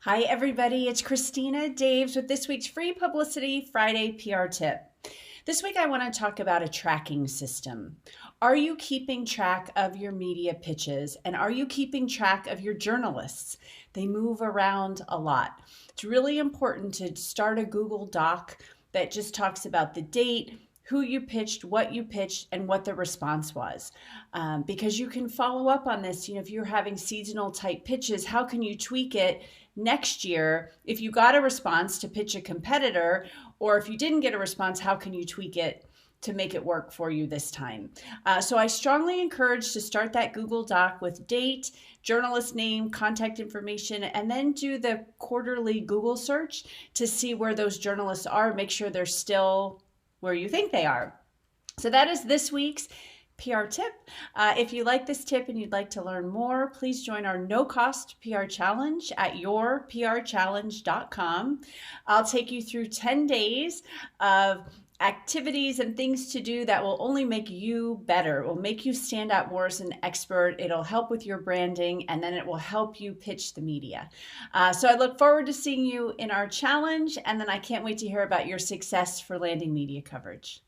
Hi, everybody. It's Christina Daves with this week's free Publicity Friday PR Tip. This week, I want to talk about a tracking system. Are you keeping track of your media pitches, and are you keeping track of your journalists? They move around a lot. It's really important to start a Google Doc that just talks about the date, who you pitched, and what the response was. Because you can follow up on this. If you're having seasonal type pitches, how can you tweak it next year? If you got a response to pitch a competitor, or if you didn't get a response, how can you tweak it to make it work for you this time? So I strongly encourage to start that Google Doc with date, journalist name, contact information, and then do the quarterly Google search to see where those journalists are. Make sure they're still where you think they are. So that is this week's PR tip. If you like this tip and you'd like to learn more, please join our no-cost PR challenge at yourprchallenge.com. I'll take you through 10 days of activities and things to do that will only make you better. It will make you stand out more as an expert. It'll help with your branding, and then it will help you pitch the media. So I look forward to seeing you in our challenge, and then I can't wait to hear about your success for landing media coverage.